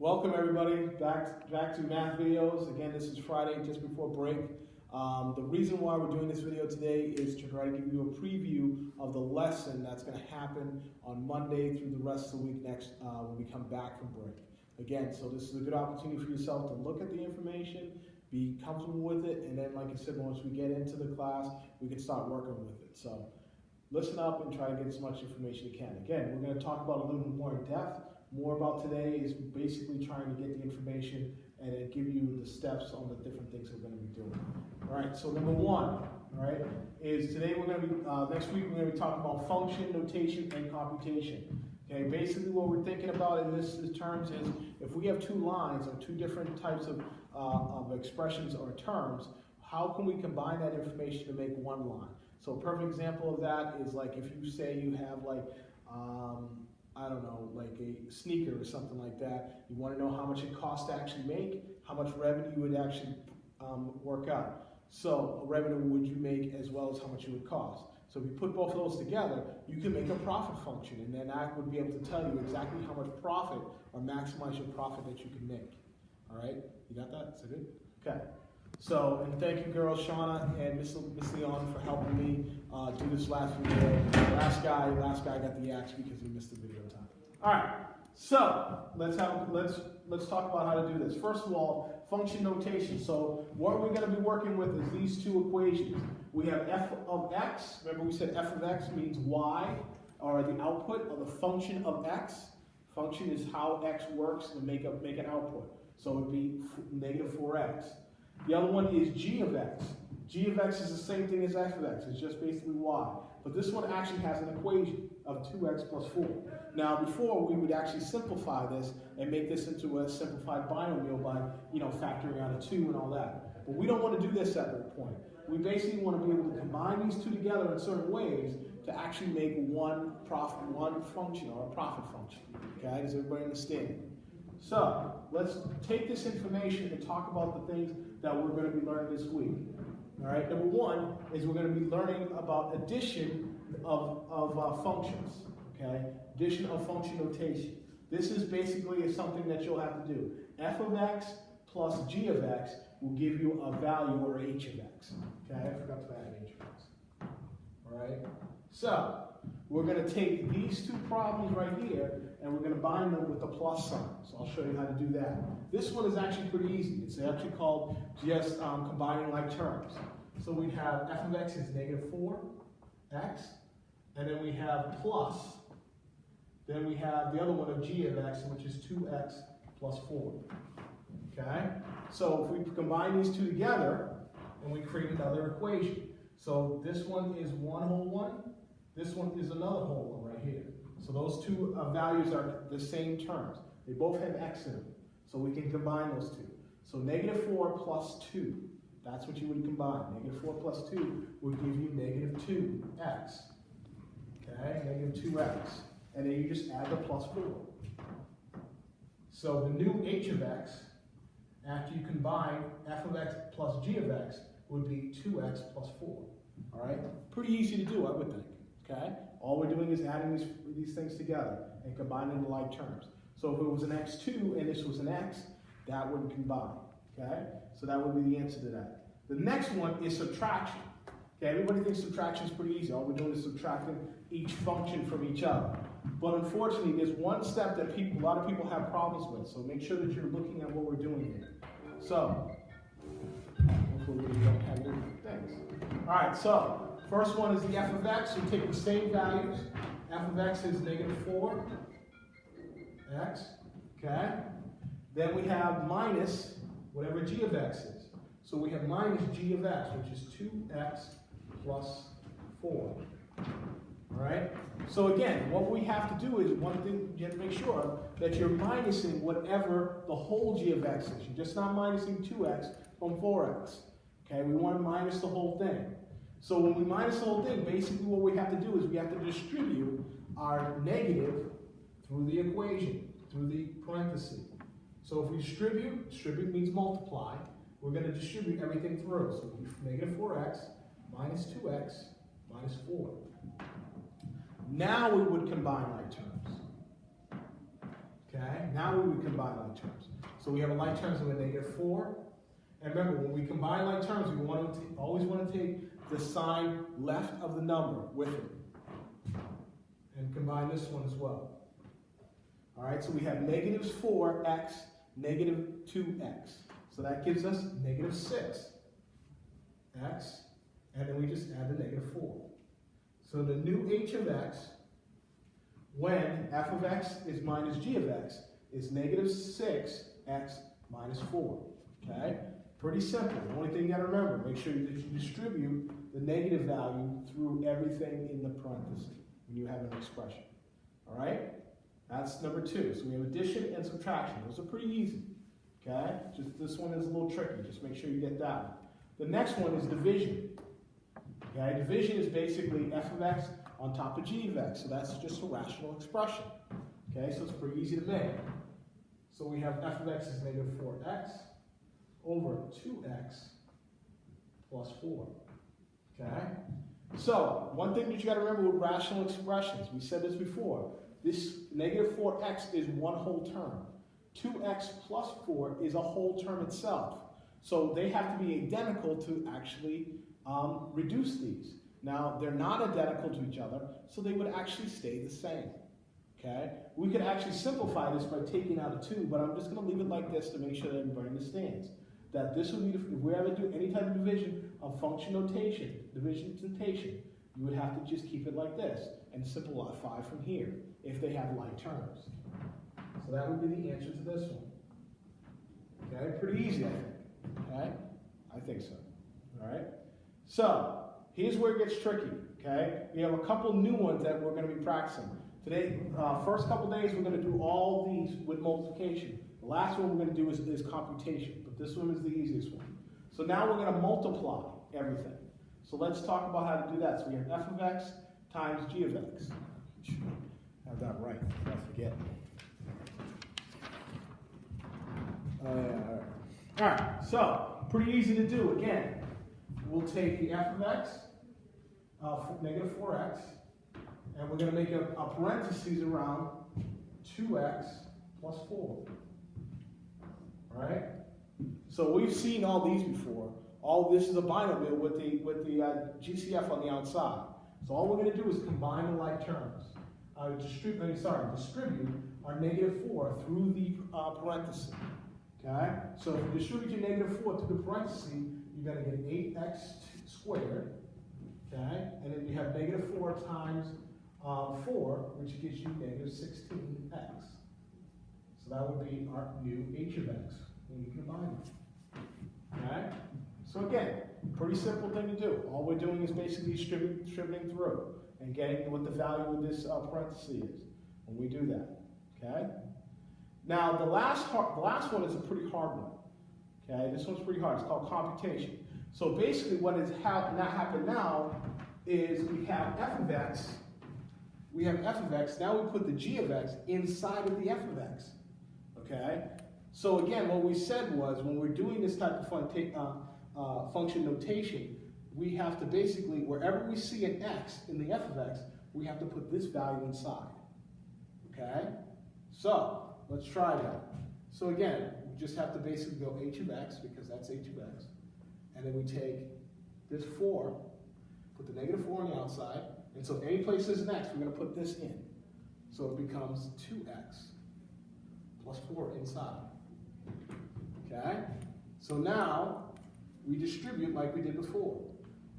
Welcome everybody back to math videos. Again, this is Friday just before break. The reason why we're doing this video today is to try to give you a preview of the lesson that's going to happen on Monday through the rest of the week next when we come back from break. Again, so this is a good opportunity for yourself to look at the information, be comfortable with it, and then like I said, once we get into the class, we can start working with it. So listen up and try to get as much information you can. Again, we're going to talk about a little bit more in depth. More about today is basically trying to get the information and then give you the steps on the different things we're going to be doing. All right, so number one, all right, is today we're going to be, next week we're going to be talking about function, notation, and computation. Okay, basically what we're thinking about in this terms is if we have two lines or two different types of expressions or terms, how can we combine that information to make one line? So a perfect example of that is like if you say you have like, I don't know, like a sneaker or something like that. You want to know how much it costs to actually make, how much revenue you would actually work out. So a revenue would you make as well as how much it would cost. So if you put both of those together, you can make a profit function, and then that would be able to tell you exactly how much profit or maximize your profit that you can make. All right, you got that? Is that good? Okay. So, and thank you girls, Shauna and Miss Leon for helping me do this last video. Last guy got the axe because he missed the video time. All right, so let's talk about how to do this. First of all, function notation. So what we're going to be working with is these two equations. We have f of x. Remember we said f of x means y, or the output of the function of x. Function is how x works to make an output. So it would be negative 4x. The other one is g of x. G of x is the same thing as f of x. It's just basically y. But this one actually has an equation of 2x plus 4. Now before, we would actually simplify this and make this into a simplified binomial by factoring out a 2 and all that. But we don't want to do this at that point. We basically want to be able to combine these two together in certain ways to actually make one function or a profit function. Okay, does everybody understand? So let's take this information and talk about the things that we're going to be learning this week. All right, number one is we're going to be learning about addition of functions. Okay, addition of function notation. This is basically something that you'll have to do. F of x plus g of x will give you a value or h of x. Okay, I forgot to add h of x. All right, so we're going to take these two problems right here and we're going to bind them with the plus sign. So I'll show you how to do that. This one is actually pretty easy. It's actually called just combining like terms. So we have f of x is negative 4x, and then we have plus, then we have the other one of g of x, which is 2x plus 4. Okay? So if we combine these two together, and we create another equation. So this one is one whole one, this one is another whole one right here. So those two values are the same terms. They both have x in them. So we can combine those two. So negative 4 plus 2. That's what you would combine. Negative 4 plus 2 would give you negative 2x. Okay, negative 2x. And then you just add the plus 4. So the new h of x, after you combine f of x plus g of x, would be 2x plus 4. All right? Pretty easy to do, I would think. Okay? All we're doing is adding these things together and combining the like terms. So if it was an x2 and this was an x, that wouldn't combine. Okay? So that would be the answer to that. The next one is subtraction. Okay, everybody thinks subtraction is pretty easy. All we're doing is subtracting each function from each other. But unfortunately, there's one step that a lot of people have problems with. So make sure that you're looking at what we're doing here. So, hopefully we don't have any things. All right, so first one is the f of x. You take the same values. F of x is negative 4x. Okay? Then we have minus whatever g of x is. So we have minus g of x, which is 2x plus 4. All right? So again, what we have to do is one thing you have to make sure that you're minusing whatever the whole g of x is. You're just not minusing 2x from 4x. Okay? We want to minus the whole thing. So when we minus the whole thing, basically what we have to do is we have to distribute our negative through the equation, through the parenthesis. So if we distribute means multiply, we're going to distribute everything through. So negative 4x minus 2x minus 4. Now we would combine like terms. Okay? Okay, now we would combine like terms. So we have a like terms of a -4. And remember, when we combine like terms, we always want to take the sign left of the number with it. And combine this one as well. All right, so we have -4x, -2x. So that gives us -6x. And then we just add the -4. So the new h of x, when f of x is minus g of x, is -6x minus 4. Okay? Pretty simple. The only thing you got to remember, make sure that you distribute the negative value through everything in the parenthesis when you have an expression. All right? That's number 2. So we have addition and subtraction. Those are pretty easy. Okay? Just this one is a little tricky. Just make sure you get that one. The next one is division. Okay? Division is basically f of x on top of g of x. So that's just a rational expression. Okay? So it's pretty easy to make. So we have f of x is -4x over 2x plus 4. Okay? So, one thing that you got to remember with rational expressions, we said this before, this -4x is one whole term. 2x plus 4 is a whole term itself. So they have to be identical to actually reduce these. Now, they're not identical to each other, so they would actually stay the same. Okay? We could actually simplify this by taking out a 2, but I'm just going to leave it like this to make sure that everybody understands. That this would be, if we ever do any type of division of function notation, division notation, you would have to just keep it like this and simplify from here if they have like terms. So that would be the answer to this one. Okay, pretty easy, I think. Okay, I think so. All right. So here's where it gets tricky. Okay, we have a couple new ones that we're going to be practicing today. First couple days, we're going to do all these with multiplication. The last one we're going to do is computation, but this one is the easiest one. So now we're going to multiply everything. So let's talk about how to do that. So we have f of x times g of x. Have that right, I forget. All right, so pretty easy to do. Again, we'll take the f of x, -4x, and we're going to make a parentheses around 2x plus 4. All right? So we've seen all these before. All this is a binomial with the GCF on the outside. So all we're going to do is combine the like terms. Distribute our -4 through the parenthesis. Okay? So if you distribute your -4 through the parenthesis, you're going to get 8x squared. Okay? And then you have -4 times 4, which gives you -16x. So that would be our new h of x when you combine them. Okay? So again, pretty simple thing to do. All we're doing is basically distributing through and getting what the value of this parenthesis is when we do that. Okay? Now the last one is a pretty hard one. Okay? This one's pretty hard. It's called computation. So basically what has happened now is we have f of x. We have f of x. Now we put the g of x inside of the f of x. Okay? So again, what we said was when we're doing this type of function notation, we have to basically, wherever we see an x in the f of x, we have to put this value inside. Okay? So, let's try that. So again, we just have to basically go h of x, because that's h of x, and then we take this 4, put the -4 on the outside, and so any place there's an x, we're going to put this in. So it becomes 2x plus 4 inside. Okay? So now, we distribute like we did before.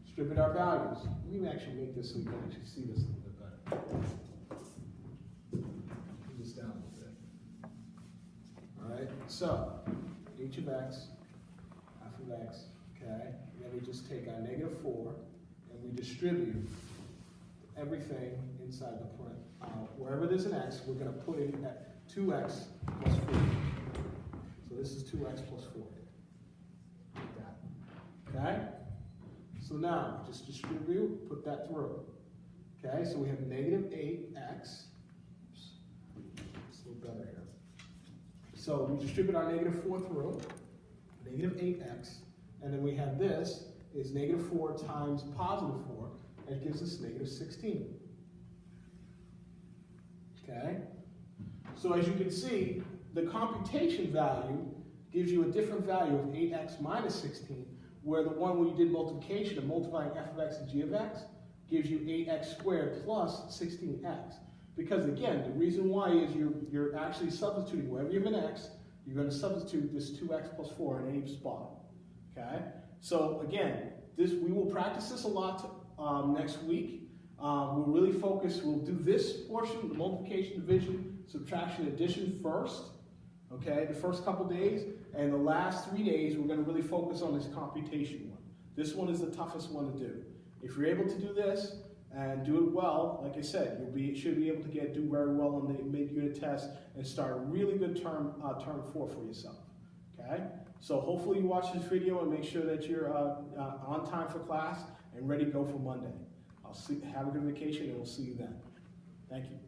Distribute our values. Let me actually make this so you can actually see this a little bit better. Put this down a little bit. Alright, so h of x, f of x, okay? And then we just take our -4 and we distribute everything inside the print. Wherever there's an x, we're going to put in 2x plus 4. So this is 2x plus 4. Like that. Okay? So now, just distribute, put that through. Okay, so we have -8x. Oops. It's a little better here. So we distribute our -4 through, -8x, and then we have this is -4 times +4, and it gives us -16. Okay? So as you can see, the computation value gives you a different value of 8x minus 16, where the one where you did multiplication of multiplying f of x and g of x gives you 8x squared plus 16x. Because again, the reason why is you're actually substituting wherever you have an x, you're going to substitute this 2x plus 4 in any spot. Okay? So again, we will practice this a lot next week. We'll really focus, we'll do this portion, the multiplication, division, subtraction, addition first. Okay, the first couple days, and the last 3 days, we're going to really focus on this computation one. This one is the toughest one to do. If you're able to do this and do it well, like I said, should be able to do very well on the mid-unit test and start a really good term 4 for yourself. Okay, so hopefully you watch this video and make sure that you're on time for class and ready to go for Monday. Have a good vacation, and we'll see you then. Thank you.